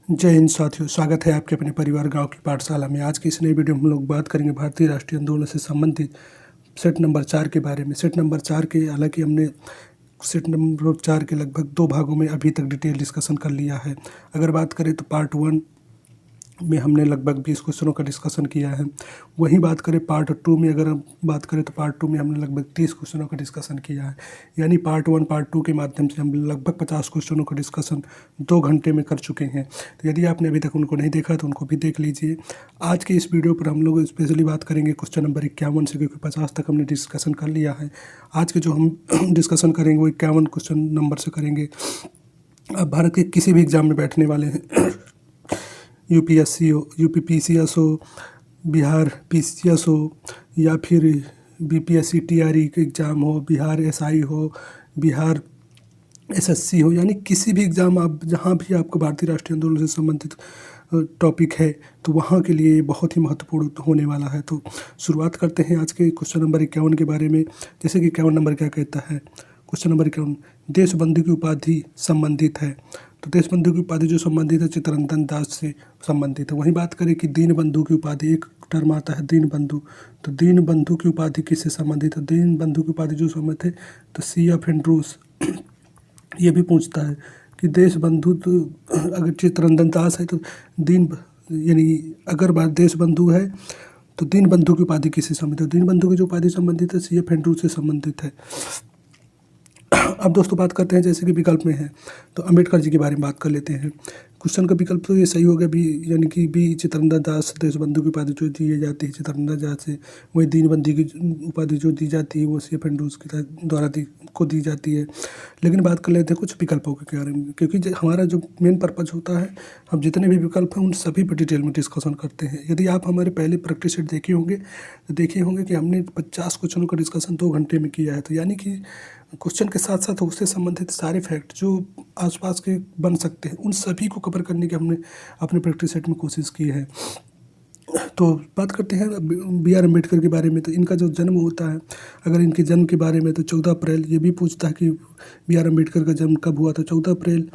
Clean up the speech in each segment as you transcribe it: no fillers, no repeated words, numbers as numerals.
जय हिंद साथियों, स्वागत है आपके अपने परिवार गांव की पाठशाला में। आज की इस नई वीडियो में हम लोग बात करेंगे भारतीय राष्ट्रीय आंदोलन से संबंधित सेट नंबर 4 के बारे में। सेट नंबर 4 के हालांकि हमने सेट नंबर 4 के लगभग 2 भागों में अभी तक डिटेल डिस्कशन कर लिया है। अगर बात करें तो पार्ट 1 में हमने लगभग 20 क्वेश्चनों का डिस्कशन किया है। वहीं बात करें पार्ट 2 में, अगर हम बात करें तो पार्ट 2 में हमने लगभग 30 क्वेश्चनों का डिस्कशन किया है। यानी पार्ट 1 पार्ट 2 के माध्यम से हम लगभग 50 क्वेश्चनों का डिस्कशन 2 घंटे में कर चुके हैं। तो यदि आपने अभी तक उनको नहीं देखा तो उनको भी देख लीजिए। आज के इस वीडियो पर हम लोग स्पेशली बात करेंगे क्वेश्चन नंबर 51 से, क्योंकि 50 तक हमने डिस्कशन कर लिया है। आज के जो हम डिस्कशन करेंगे वो 51 क्वेश्चन नंबर से करेंगे। अब भारत के किसी भी एग्जाम में बैठने वाले हैं, यूपीएससी हो, यूपी पीसीएस हो, बिहार पीसीएस हो, या फिर बीपीएससी टीआरई के एग्ज़ाम हो, बिहार एसआई हो, बिहार एसएससी हो, यानी किसी भी एग्ज़ाम आप जहाँ भी आपको भारतीय राष्ट्रीय आंदोलन से संबंधित टॉपिक है तो वहाँ के लिए बहुत ही महत्वपूर्ण होने वाला है। तो शुरुआत करते हैं आज के क्वेश्चन नंबर 51 के बारे में। जैसे कि 51 नंबर क्या कहता है, क्वेश्चन नंबर 51, देशबंधु की उपाधि संबंधित है। तो देशबंधु की उपाधि जो संबंधित है चित्तरंजन दास से संबंधित है। वहीं बात करें कि दीनबंधु की उपाधि, एक टर्म आता है दीनबंधु, तो दीनबंधु की उपाधि किससे संबंधित है? दीनबंधु की उपाधि जो संबंधित है तो C.F. एंड्रूज ये भी पूछता है कि देशबंधु तो अगर चित्तरंजन दास है तो यानी अगर बात देशबंधु है तो दीनबंधु की उपाधि किससे संबंधित है? दीनबंधु की जो उपाधि संबंधित है C.F. एंड्रूज से संबंधित है। अब दोस्तों बात करते हैं, जैसे कि विकल्प में है तो अम्बेडकर जी के बारे में बात कर लेते हैं। क्वेश्चन का विकल्प तो ये सही हो गया बी, यानी कि बी चित्तरंजन दास देशबंधु की उपाधि जो दी जाती है चित्तरंजन दास से। वही दीनबंधु की उपाधि जो दी जाती है वो C.F. एंड्रूज के द्वारा दी जाती है। लेकिन बात कर लेते हैं कुछ विकल्पों के बारे में, क्योंकि हमारा जो मेन पर्पज़ होता है, हम जितने भी विकल्प हैं उन सभी पर डिटेल में डिस्कशन करते हैं। यदि आप हमारे पहले प्रैक्टिस सेट देखे होंगे तो देखे होंगे कि हमने 50 क्वेश्चनों का डिस्कशन 2 घंटे में किया है। तो यानी कि क्वेश्चन के साथ साथ उससे संबंधित सारे फैक्ट जो आसपास के बन सकते हैं उन सभी को कवर करने की हमने अपने प्रैक्टिस सेट में कोशिश की है। तो बात करते हैं B.R. अम्बेडकर के बारे में। तो इनका जो जन्म होता है, अगर इनके जन्म के बारे में तो 14 अप्रैल, ये भी पूछता है कि B.R. अम्बेडकर का जन्म कब हुआ था। 14 अप्रैल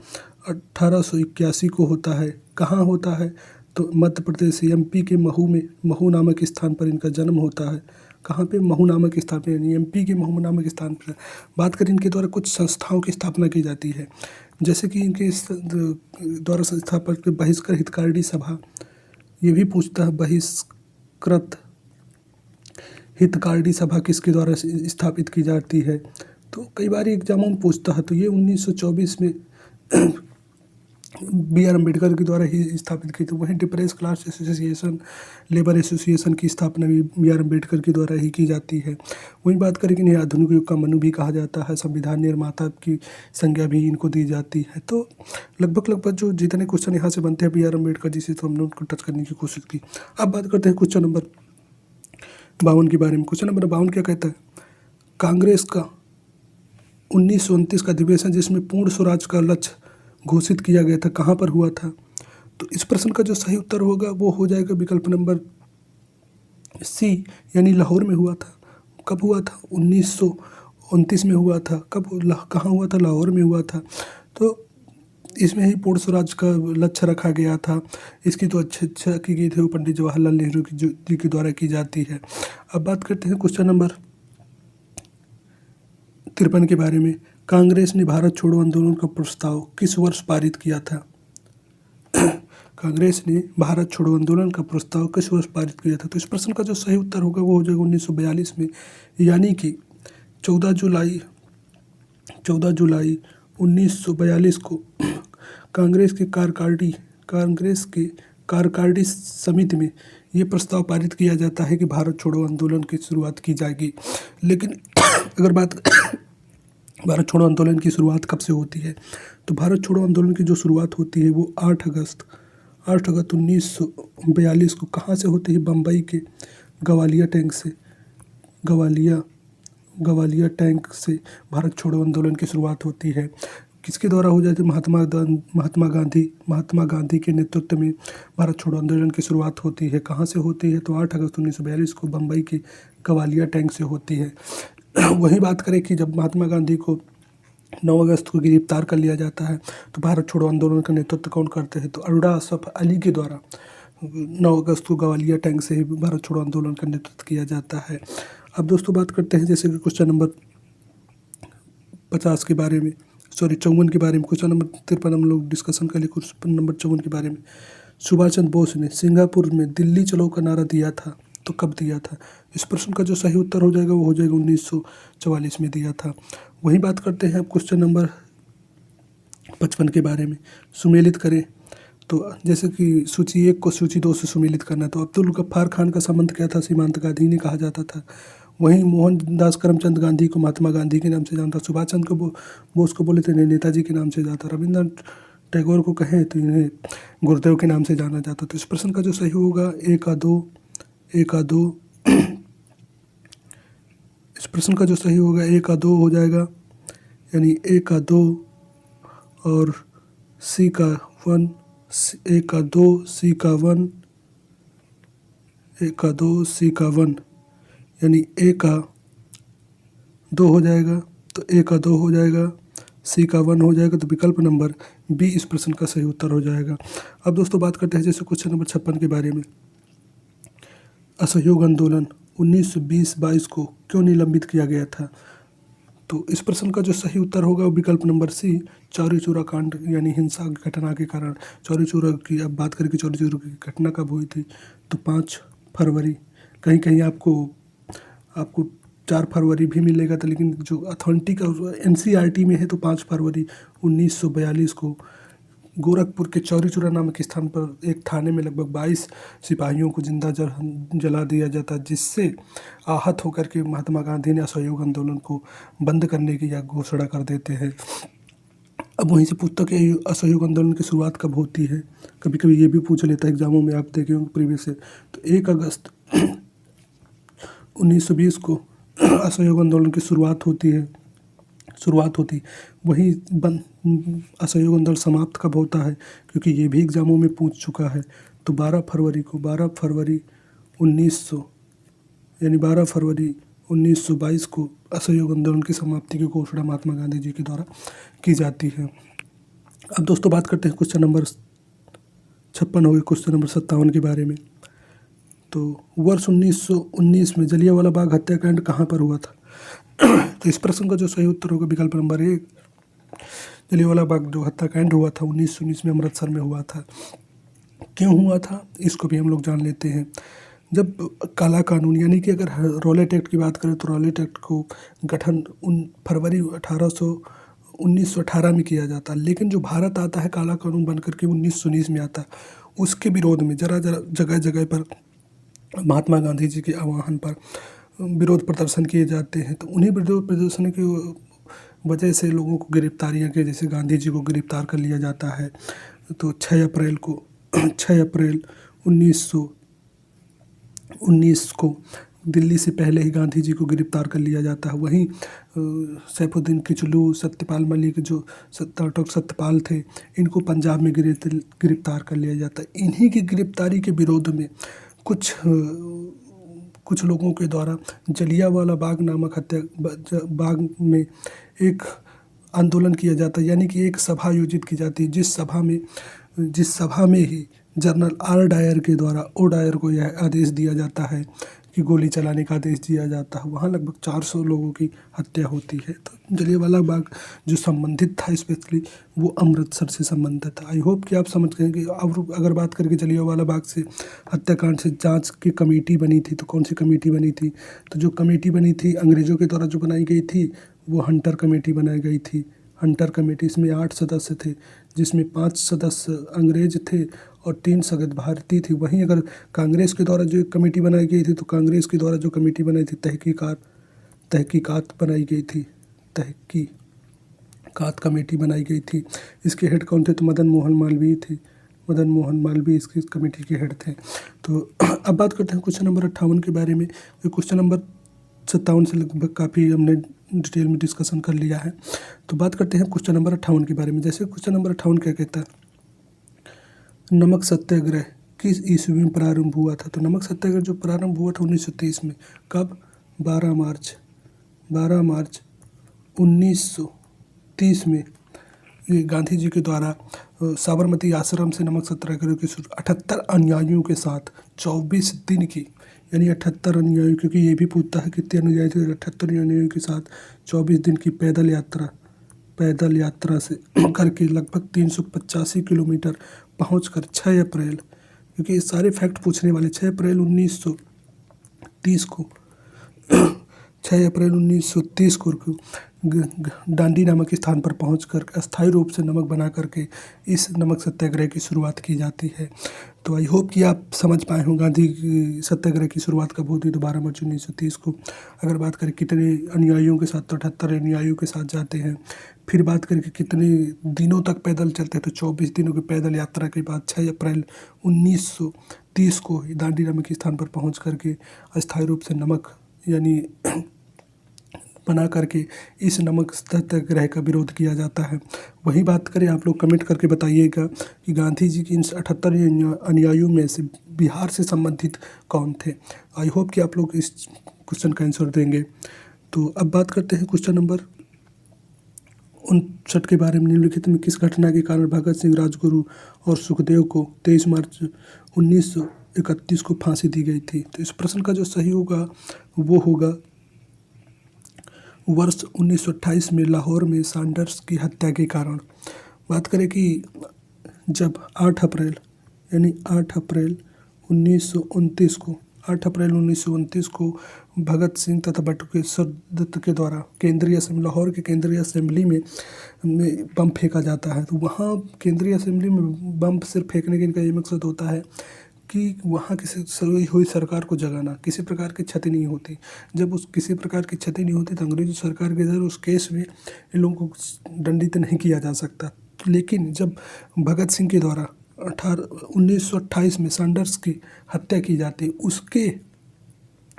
1881 को होता है। कहाँ होता है? तो मध्य प्रदेश MP के महू में, महू नामक स्थान पर इनका जन्म होता है। कहाँ पे? महू नामक स्थान पर, यानी MP के महू नामक स्थान पर। बात करें इनके द्वारा कुछ संस्थाओं की स्थापना की जाती है, जैसे कि इनके द्वारा संस्थापक बहिष्कृत हितकारी सभा, ये भी पूछता है बहिष्कृत हितकारी सभा किसके द्वारा स्थापित की जाती है। तो कई बार एग्जामों में पूछता है, तो ये 1924 में B.R. अम्बेडकर के द्वारा ही स्थापित की थी। वहीं depress class association, labour association की स्थापना भी B.R. अम्बेडकर के द्वारा ही की जाती है। वहीं बात करें कि इन्हें आधुनिक युग का मनु भी कहा जाता है। संविधान निर्माता की संज्ञा भी इनको दी जाती है। तो लगभग जो जितने क्वेश्चन यहाँ से बनते हैं B.R. अम्बेडकर जी से, तो हमने उनको टच करने की कोशिश की। अब बात करते हैं क्वेश्चन नंबर 52 के बारे में। क्वेश्चन नंबर 52 क्या कहता है? कांग्रेस का 1929 का अधिवेशन जिसमें पूर्ण स्वराज का लक्ष्य घोषित किया गया था, कहाँ पर हुआ था? तो इस प्रश्न का जो सही उत्तर होगा वो हो जाएगा विकल्प नंबर C, यानी लाहौर में हुआ था। कब हुआ था? 1929 में हुआ था। कब? कहाँ हुआ था? लाहौर में हुआ था। तो इसमें ही पूर्ण स्वराज का लक्ष्य रखा गया था। इसकी तो अच्छी की गई थी वो पंडित जवाहरलाल नेहरू जी के द्वारा की जाती है। अब बात करते हैं क्वेश्चन नंबर 53 के बारे में। कांग्रेस ने भारत छोड़ो आंदोलन का प्रस्ताव किस वर्ष पारित किया था? कांग्रेस ने भारत छोड़ो आंदोलन का प्रस्ताव किस वर्ष पारित किया था? तो इस प्रश्न का जो सही उत्तर होगा वो हो जाएगा 1942 में, यानी कि 14 जुलाई 1942 को कांग्रेस के कार्यकारिणी समिति में ये प्रस्ताव पारित किया जाता है कि भारत छोड़ो आंदोलन की शुरुआत की जाएगी। लेकिन अगर बात भारत छोड़ो आंदोलन की शुरुआत कब से होती है, तो भारत छोड़ो आंदोलन की जो शुरुआत होती है वो 8 अगस्त 1942 को कहाँ से होती है? बम्बई के गवालिया टैंक से भारत छोड़ो आंदोलन की शुरुआत होती है। किसके द्वारा हो जाती है? महात्मा गांधी के नेतृत्व में भारत छोड़ो आंदोलन की शुरुआत होती है। कहाँ से होती है? तो 8 अगस्त 1942 को बम्बई के गवालिया टैंक से होती है। वहीं बात करें कि जब महात्मा गांधी को 9 अगस्त को गिरफ्तार कर लिया जाता है। तो भारत छोड़ो आंदोलन का नेतृत्व कौन करते हैं? तो अरोड़ा असफ अली के द्वारा 9 अगस्त को ग्वालियर टैंक से ही भारत छोड़ो आंदोलन का नेतृत्व किया जाता है। अब दोस्तों बात करते हैं जैसे कि क्वेश्चन नंबर 50 के बारे में, सॉरी 54 के बारे में। क्वेश्चन नंबर 53 हम लोग डिस्कशन कर लिए, क्वेश्चन नंबर 54 के बारे में। सुभाष चंद्र बोस ने सिंगापुर में दिल्ली चलो का नारा दिया था, तो कब दिया था? इस प्रश्न का जो सही उत्तर हो जाएगा वो हो जाएगा 1944 में दिया था। वहीं बात करते हैं अब क्वेश्चन नंबर 55 के बारे में। सुमेलित करें, तो जैसे कि सूची 1 को सूची 2 से सुमेलित करना, तो अब्दुल गफ्फार खान का संबंध क्या था? सीमांत गांधी ने कहा जाता था। वहीं मोहनदास करमचंद गांधी को महात्मा गांधी के नाम से जानता, सुभाष चंद्र को बोस को बोले तो इन्हें नेताजी के नाम से जाता, रविंद्रनाथ टैगोर को कहें तो इन्हें गुरुदेव के नाम से जाना जाता। तो इस प्रश्न का जो सही होगा एक आ दो इस प्रश्न का जो सही होगा 1 आ 2 हो जाएगा, यानी 1 आ 2 और सी का 1, 1 आ 2 सी का 1, 1 आ 2 सी का 1, यानी 1 आ 2 हो जाएगा, तो 1 आ 2 हो जाएगा, सी का 1 हो जाएगा, तो विकल्प नंबर बी इस प्रश्न का सही उत्तर हो जाएगा। अब दोस्तों बात करते हैं जैसे क्वेश्चन नंबर 56 के बारे में। असहयोग आंदोलन 1920-22 को क्यों निलंबित किया गया था? तो इस प्रश्न का जो सही उत्तर होगा वो विकल्प नंबर सी, चौरी चौरा कांड यानी हिंसा की घटना के कारण। चौरी चौरा की अब बात करें कि चौरी चौरा की घटना कब हुई थी, तो 5 फरवरी। कहीं कहीं आपको 4 फरवरी भी मिलेगा, तो लेकिन जो अथॉरिटी का NCERT में है तो 5 फरवरी 1942 को गोरखपुर के चौरी चौरा नामक स्थान पर एक थाने में लगभग 22 सिपाहियों को जिंदा जला दिया जाता, जिससे आहत होकर के महात्मा गांधी ने असहयोग आंदोलन को बंद करने की यह घोषणा कर देते हैं। अब वहीं से पूछता कि असहयोग आंदोलन की शुरुआत कब होती है, कभी कभी ये भी पूछ लेता है एग्जामों में, आप देखे होंगे प्रीवियस से। तो 1 अगस्त 1920 को असहयोग आंदोलन की शुरुआत होती। वहीं असहयोग आंदोलन समाप्त कब होता है, क्योंकि ये भी एग्जामों में पूछ चुका है, तो 12 फरवरी 1922 को असहयोग आंदोलन की समाप्ति की घोषणा महात्मा गांधी जी के द्वारा की जाती है। अब दोस्तों बात करते हैं क्वेश्चन नंबर 56 हो गए, क्वेश्चन नंबर 57 के बारे में। तो वर्ष 1919 में जलियांवाला बाग हत्याकांड कहाँ पर हुआ था? तो इस प्रश्न का जो सही उत्तर होगा विकल्प नंबर 1, जलियांवाला बाग जो हत्याकांड हुआ था 1919 में अमृतसर में हुआ था। क्यों हुआ था इसको भी हम लोग जान लेते हैं। जब काला कानून यानी कि अगर रॉलेट एक्ट की बात करें तो रॉलेट एक्ट को गठन फरवरी 1918 में किया जाता, लेकिन जो भारत आता है काला कानून बनकर के 1919 में आता, उसके विरोध में जगह जगह पर महात्मा गांधी जी के आह्वान पर विरोध प्रदर्शन किए जाते हैं। तो उन्हीं विरोध प्रदर्शन की वजह से लोगों को गिरफ्तारियां की, जैसे गांधी जी को गिरफ्तार कर लिया जाता है। तो 6 अप्रैल 1919 को दिल्ली से पहले ही गांधी जी को गिरफ्तार कर लिया जाता है। वहीं सैफुद्दीन किचलू, सत्यपाल मलिक जो डॉक्टर सत्यपाल थे, इनको पंजाब में गिरफ्तार कर लिया जाता है। इन्हीं की गिरफ्तारी के विरोध में कुछ लोगों के द्वारा जलियांवाला बाग नामक बाग में एक आंदोलन किया जाता है, यानी कि एक सभा आयोजित की जाती है, जिस सभा में ही जनरल R. डायर के द्वारा O. डायर को यह आदेश दिया जाता है कि गोली चलाने का आदेश दिया जाता है। वहाँ लगभग 400 लोगों की हत्या होती है। तो जलियांवाला बाग जो संबंधित था स्पेशली वो अमृतसर से संबंधित था। आई होप कि आप समझ गए कि अब अगर बात करके जलियांवाला बाग से हत्याकांड से जांच की कमेटी बनी थी, तो कौन सी कमेटी बनी थी? तो जो कमेटी बनी थी अंग्रेज़ों के द्वारा जो बनाई गई थी वो हंटर कमेटी बनाई गई थी। हंटर कमेटी, इसमें 8 सदस्य थे, जिसमें 5 सदस्य अंग्रेज थे और 3 सदस्य भारतीय थी। वहीं अगर कांग्रेस के द्वारा जो कमेटी बनाई गई थी, तो कांग्रेस के द्वारा जो कमेटी बनाई थी तहकीकात बनाई गई थी, तहकीकात कमेटी बनाई गई थी। इसके हेड कौन थे? तो मदन मोहन मालवीय इसकी कमेटी के हेड थे। तो अब बात करते हैं क्वेश्चन नंबर 58 के बारे में। क्वेश्चन नंबर 57 से लगभग काफ़ी हमने डिटेल में डिस्कशन कर लिया है। तो बात करते हैं क्वेश्चन नंबर 58 के बारे में। जैसे क्वेश्चन नंबर 58 क्या कहता है, नमक सत्याग्रह किस ईस्वी में प्रारंभ हुआ था? तो नमक सत्याग्रह जो प्रारंभ हुआ था 1930 में। कब? 12 मार्च 1930 1930 में ये गांधी जी के द्वारा साबरमती आश्रम से नमक सत्याग्रह की 78 अनुयायियों के साथ 24 दिन की, यानी 78 अनुयायी, क्योंकि ये भी पूछता है कितने अनुयायी थे, 78 अनुयायियों के साथ 24 दिन की पैदल यात्रा से करके लगभग 385 किलोमीटर पहुंचकर 6 अप्रैल, क्योंकि ये सारे फैक्ट पूछने वाले, 6 अप्रैल 1930 को 6 अप्रैल 1930 को डांडी नामक स्थान पर पहुंचकर अस्थायी रूप से नमक बना करके इस नमक सत्याग्रह की शुरुआत की जाती है। तो आई होप कि आप समझ पाए हों गांधी सत्याग्रह की शुरुआत कब होती है, तो 12 मार्च 1930 को। अगर बात करें कितने अनुयायियों के साथ, तो 78 अनुयायियों के साथ जाते हैं। फिर बात करें कि कितने दिनों तक पैदल चलते हैं, तो 24 दिनों की पैदल यात्रा के बाद 6 अप्रैल 1930 को दांडी नामक स्थान पर पहुँच करके अस्थायी रूप से नमक यानी बना करके इस नमक सत्याग्रह का विरोध किया जाता है। वही बात करें, आप लोग कमेंट करके बताइएगा कि गांधी जी की इन 78 अनुयायियों में से बिहार से संबंधित कौन थे। आई होप कि आप लोग इस क्वेश्चन का आंसर देंगे। तो अब बात करते हैं क्वेश्चन नंबर 59 के बारे में। निम्नलिखित में किस घटना के कारण भगत सिंह, राजगुरु और सुखदेव को 23 मार्च 1931 को फांसी दी गई थी। तो इस प्रश्न का जो सही होगा वो होगा वर्ष 1928 में लाहौर में सैंडर्स की हत्या के कारण। बात करें कि जब 8 अप्रैल यानी 8 अप्रैल 1929 को भगत सिंह तथा बटुकेश्वर दत्त के द्वारा लाहौर के केंद्रीय असेंबली में बम फेंका जाता है। तो वहाँ केंद्रीय असेंबली में बम सिर्फ फेंकने का इनका ये मकसद होता है कि वहाँ किसी सोई हुई सरकार को जगाना, किसी प्रकार की क्षति नहीं होती। जब उस किसी प्रकार की क्षति नहीं होती तो अंग्रेजी सरकार के इधर उस केस में इन लोगों को दंडित नहीं किया जा सकता। लेकिन जब भगत सिंह के द्वारा 1928 में सैंडर्स की हत्या की जाती है, उसके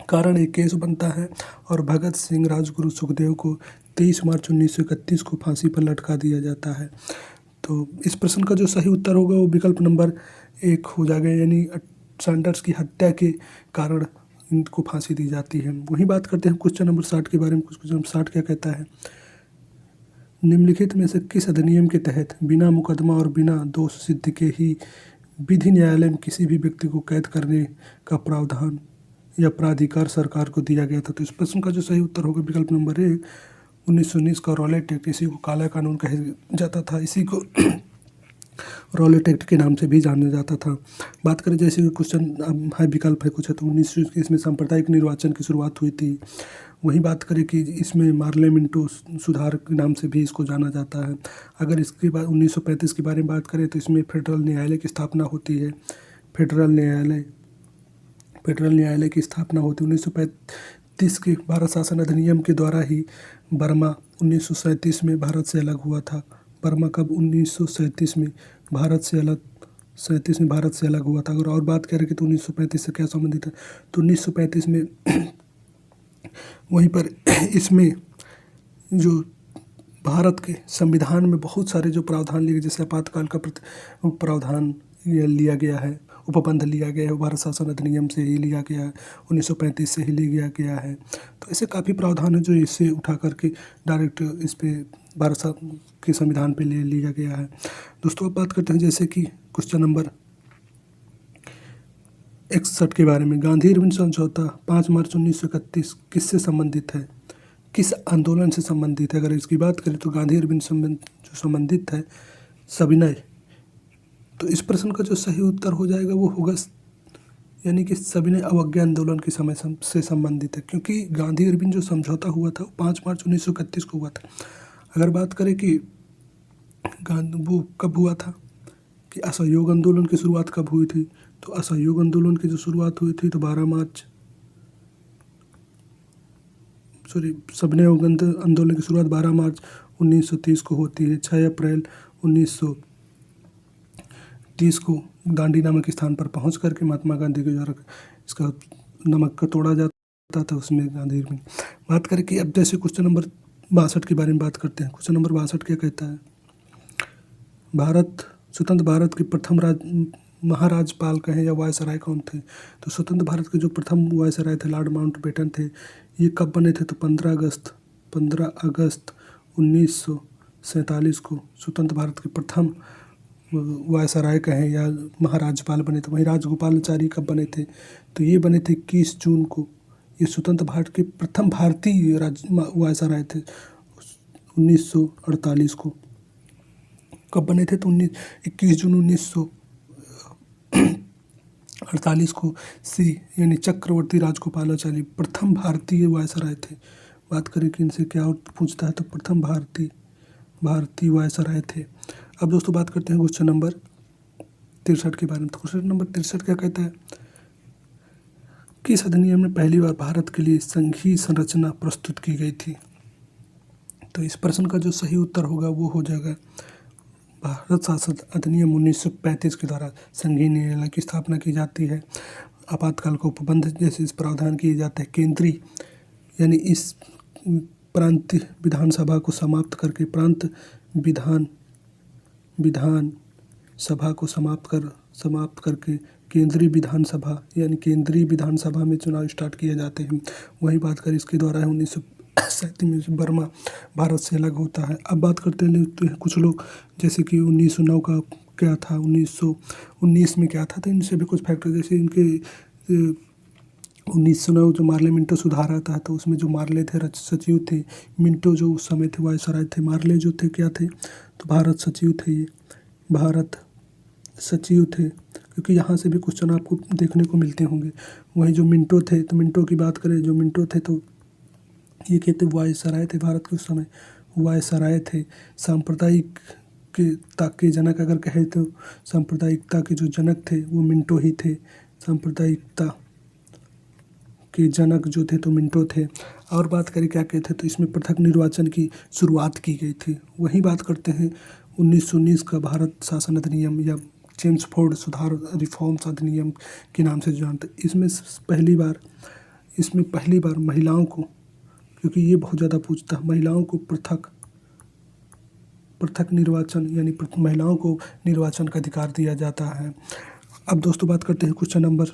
कारण एक केस बनता है और भगत सिंह, राजगुरु, सुखदेव को 23 मार्च 1931 को फांसी पर लटका दिया जाता है। तो इस प्रश्न का जो सही उत्तर होगा वो विकल्प नंबर 1 हो जाएगा, यानी सैंडर्स की हत्या के कारण इनको फांसी दी जाती है। वही बात करते हैं क्वेश्चन नंबर 60 के बारे में। क्वेश्चन नंबर 60 क्या कहता है, निम्नलिखित में से किस अधिनियम के तहत बिना मुकदमा और बिना दोष सिद्ध के ही विधि न्यायालय में किसी भी व्यक्ति को कैद करने का प्रावधान या प्राधिकार सरकार को दिया गया था। तो इस प्रश्न का जो सही उत्तर होगा विकल्प नंबर 1 1919 का रॉलेट एक्ट। इसी को काला कानून कहा जाता था, इसी को रॉलेट एक्ट के नाम से भी जाना जाता था। बात करें जैसे क्वेश्चन है विकल्प है कुछ है, तो 1921 में सांप्रदायिक निर्वाचन की शुरुआत हुई थी। वही बात करें कि इसमें पार्लियामेंटो सुधार के नाम से भी इसको जाना जाता है। अगर इसके बाद 1935 के बारे में बात करें तो इसमें फेडरल न्यायालय की स्थापना होती है। फेडरल न्यायालय की स्थापना होती है 1935 के भारत शासन अधिनियम के द्वारा ही। बर्मा 1937 में भारत से अलग हुआ था। बर्मा कब 1937 में भारत से अलग हुआ था। अगर और बात करें कि तो 1935 से क्या संबंधित है, तो 1935 में वहीं पर इसमें जो भारत के संविधान में बहुत सारे जो प्रावधान लिए गए, जैसे आपातकाल का प्रावधान लिया गया है, उपबंध लिया गया है, भारत शासन अधिनियम से ही लिया गया है, 1935 से ही लिया गया है। तो ऐसे काफ़ी प्रावधान है जो इससे उठा करके डायरेक्ट इस पे भारत के संविधान पे ले लिया गया है। दोस्तों अब बात करते हैं जैसे कि क्वेश्चन नंबर 61 के बारे में। गांधी इरविन समझौता 5 मार्च 1931 किससे संबंधित है, किस आंदोलन से संबंधित है? अगर इसकी बात करें तो गांधी इरविन जो संबंधित है सविनय। तो इस प्रश्न का जो सही उत्तर हो जाएगा वो होगा यानी कि सविनय अवज्ञा आंदोलन के समय से संबंधित है, क्योंकि गांधी इरविन जो समझौता हुआ था वो 5 मार्च 1931 को हुआ था। अगर बात करें कि वो कब हुआ था, कि असहयोग आंदोलन की शुरुआत कब हुई थी, तो असहयोग आंदोलन की जो शुरुआत हुई थी तो सविनय आंदोलन की शुरुआत 12 मार्च 1930 को होती है। 6 अप्रैल 1930 को दांडी नामक स्थान पर पहुंच करके महात्मा गांधी के द्वारा इसका नमक का तोड़ा जाता था, उसमें गांधी में बात करें कि अब जैसे क्वेश्चन नंबर 62 के बारे में बात करते हैं। क्वेश्चन नंबर 62 क्या कहता है, स्वतंत्र भारत के प्रथम महाराजपाल कहें या वायसराय कौन थे? तो स्वतंत्र भारत के जो प्रथम वायसराय थे लॉर्ड माउंटबेटन थे। ये कब बने थे? तो 15 अगस्त 19 1947 को स्वतंत्र भारत के प्रथम वायसराय कहें या महाराज्यपाल बने थे। वहीं राजगोपालाचारी कब बने थे? तो ये बने थे 21 जून को। ये स्वतंत्र भारत के प्रथम भारतीय वायसराय थे 1948 को। कब बने थे? तो 21 जून 1948 को श्री यानी चक्रवर्ती राजगोपालाचारी प्रथम भारतीय वायसराय थे। बात करें कि इनसे क्या पूछता है, तो प्रथम भारतीय वायसराय थे। अब दोस्तों बात करते हैं क्वेश्चन नंबर 63 के बारे में। तो क्वेश्चन नंबर 63 क्या कहता है? किस अधिनियम में पहली बार भारत के लिए संघीय संरचना प्रस्तुत की गई थी? तो इस प्रश्न का जो सही उत्तर होगा वो हो जाएगा भारत शासन अधिनियम 1935 के द्वारा संघीय न्यायालय की स्थापना की जाती है। आपातकाल को उपबंध जैसे इस प्रावधान किए जाते हैं। केंद्रीय यानी इस प्रांतीय विधानसभा को समाप्त करके प्रांत विधान सभा को समाप्त करके केंद्रीय विधानसभा यानी केंद्रीय विधानसभा में चुनाव स्टार्ट किए जाते हैं। वही बात करें इसके द्वारा है 1937 में बर्मा भारत से अलग होता है। अब बात करते हैं कुछ लोग जैसे कि 1909 का क्या था, 1919 में क्या था, तो इनसे भी कुछ फैक्टर जैसे इनके 1909 जो मार्ले मिंटो सुधार आता है, तो उसमें जो मार्ले थे सचिव थे, मिंटो जो उस समय थे वायसराय थे, मार्ले जो थे क्या थे, तो भारत सचिव थे। ये भारत सचिव थे, क्योंकि यहाँ से भी क्वेश्चन आपको देखने को मिलते होंगे। वहीं जो मिंटो थे, तो मिंटो की बात करें, जो मिंटो थे तो ये कहते वायसराय थे भारत के उस समय, वायसराय थे। सांप्रदायिकता के जनक अगर कहे तो सांप्रदायिकता के जो जनक थे वो मिंटो ही थे। सांप्रदायिकता के जनक जो थे तो मिंटो थे। और बात करें क्या कहते हैं, तो इसमें पृथक निर्वाचन की शुरुआत की गई थी। वहीं बात करते हैं 1919 का भारत शासन अधिनियम या चेम्सफोर्ड सुधार रिफॉर्म्स अधिनियम के नाम से जानते। इसमें पहली बार महिलाओं को, क्योंकि ये बहुत ज़्यादा पूछता है, महिलाओं को पृथक निर्वाचन यानी महिलाओं को निर्वाचन का अधिकार दिया जाता है। अब दोस्तों बात करते हैं क्वेश्चन नंबर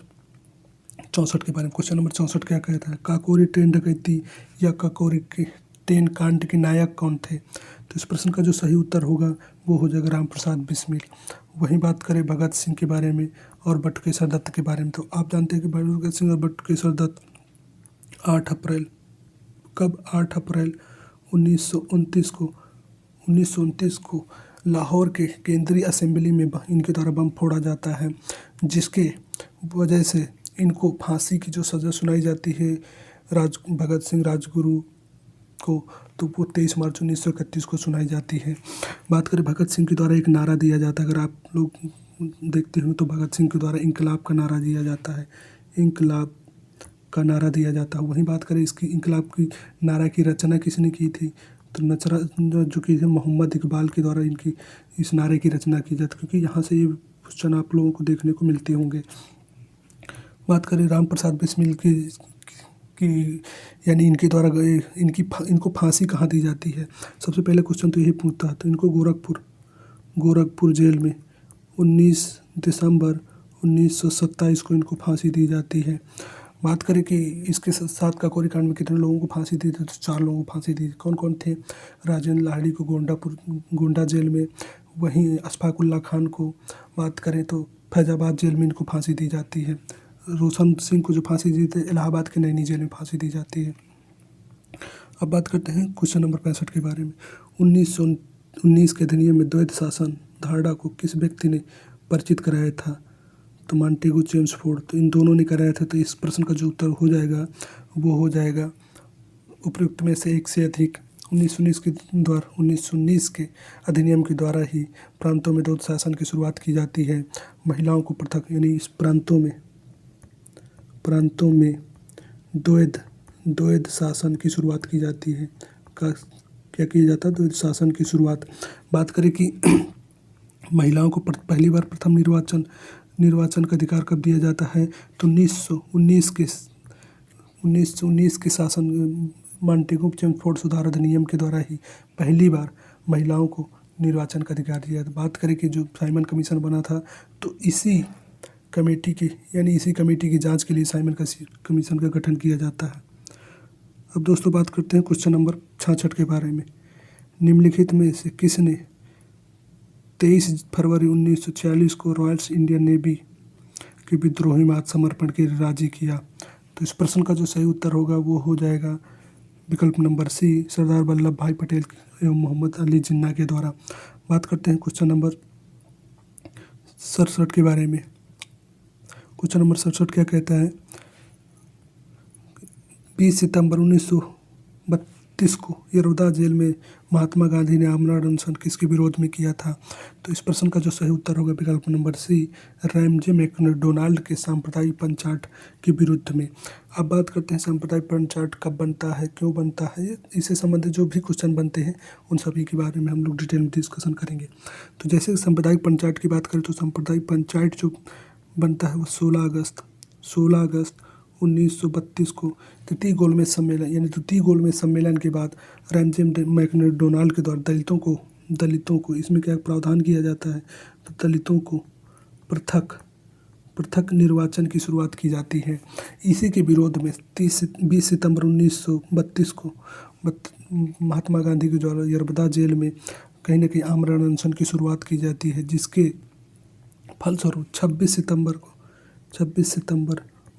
64 के बारे में। क्वेश्चन नंबर 64 क्या कहता है? काकोरी ट्रेन डकैती या काकोरी के ट्रेन कांड के नायक कौन थे? तो इस प्रश्न का जो सही उत्तर होगा वो हो जाएगा राम प्रसाद बिस्मिल। वहीं बात करें भगत सिंह के बारे में और बटुकेश्वर दत्त के बारे में, तो आप जानते हैं कि भगत सिंह और बटुकेश्वर दत्त 8 अप्रैल 1929 को लाहौर के केंद्रीय असेंबली में इनके द्वारा बम फोड़ा जाता है, जिसके वजह से इनको फांसी की जो सज़ा सुनाई जाती है भगत सिंह राजगुरु को, तो वो 23 मार्च 1931 को सुनाई जाती है। बात करें भगत सिंह के द्वारा एक नारा दिया जाता है, अगर आप लोग देखते हो तो भगत सिंह के द्वारा इंकलाब का नारा दिया जाता है, इंकलाब का नारा दिया जाता है। वहीं बात करें इसकी इंकलाब की नारा की रचना किसने की थी, तो नचरा जो कि मोहम्मद इकबाल के द्वारा इनकी इस नारे की रचना की जाती, क्योंकि यहाँ से ये क्वेश्चन आप लोगों को देखने को मिलते होंगे। बात करें राम प्रसाद बिस्मिल की यानी इनके द्वारा इनको फांसी कहाँ दी जाती है? सबसे पहले क्वेश्चन तो यही पूछता है, तो इनको गोरखपुर जेल में 19 दिसंबर 1927 को इनको फांसी दी जाती है। बात करें कि इसके साथ काकोरी कांड में कितने लोगों को फांसी दी थी, तो 4 लोगों को फांसी दी थी। कौन कौन थे? राजेंद्र लाहिड़ी को गोंडा जेल में, वहीं अशफाकुल्ला खान को बात करें तो फैजाबाद जेल में इनको फांसी दी जाती है। रोशन सिंह को जो फांसी दी थी इलाहाबाद के नैनी जेल में फांसी दी जाती है। अब बात करते हैं क्वेश्चन नंबर 65 के बारे में। 1919 के अधिनियम में द्वैध शासन धारणा को किस व्यक्ति ने परिचित कराया था? तो मॉन्टेगू चेम्सफोर्ड, तो इन दोनों ने कराया था। तो इस प्रश्न का जो उत्तर हो जाएगा वो हो जाएगा उपयुक्त में से एक से अधिक। 1919 के अधिनियम के द्वारा ही प्रांतों में द्वैध शासन की शुरुआत की जाती है। महिलाओं को पृथक यानी इस प्रांतों में द्वैध शासन की शुरुआत की जाती है। क्या किया जाता है? द्वैध शासन की शुरुआत। बात करें कि महिलाओं को पहली बार प्रथम निर्वाचन का अधिकार कब दिया जाता है, तो 1919 के शासन मॉन्टेगू चेम्सफोर्ड सुधार अधिनियम के द्वारा ही पहली बार महिलाओं को निर्वाचन का अधिकार दिया। बात करें कि जो साइमन कमीशन बना था, तो इसी कमेटी की जांच के लिए साइमन कमीशन का गठन किया जाता है। अब दोस्तों बात करते हैं क्वेश्चन नंबर 66 के बारे में। निम्नलिखित में से किसने 23 फरवरी 1946 को रॉयल इंडियन नेवी के विद्रोही में आत्मसमर्पण के लिए राजी किया? तो इस प्रश्न का जो सही उत्तर होगा वो हो जाएगा विकल्प नंबर सी, सरदार वल्लभ भाई पटेल एवं मोहम्मद अली जिन्ना के द्वारा। बात करते हैं क्वेश्चन नंबर 67 के बारे में। क्वेश्चन नंबर 67 क्या कहता है? 20 सितंबर 1932 को यरोदा जेल में महात्मा गांधी ने आमरण अनशन किसके विरोध में किया था? तो इस प्रश्न का जो सही उत्तर होगा विकल्प नंबर सी, रैमजे मैकडोनाल्ड के सांप्रदायिक पंचायत के विरुद्ध में। अब बात करते हैं सांप्रदायिक पंचायत कब बनता है, क्यों बनता है, इससे संबंधित जो भी क्वेश्चन बनते हैं उन सभी के बारे में हम लोग डिटेल में डिस्कशन करेंगे। तो जैसे सांप्रदायिक पंचायत की बात करें तो सांप्रदायिक पंचायत जो बनता है वो 16 अगस्त 1932 को तृतीय गोलमेज सम्मेलन यानी द्वितीय गोलमेज सम्मेलन के बाद रैमजे मैकडोनाल्ड के द्वारा दलितों को इसमें क्या प्रावधान किया जाता है? तो दलितों को पृथक निर्वाचन की शुरुआत की जाती है। इसी के विरोध में 20 सितंबर 1932 को महात्मा गांधी के द्वारा यरबदा जेल में कहीं ना कहीं आमरण अनशन की शुरुआत की जाती है, जिसके फलस्वरूप 26 सितंबर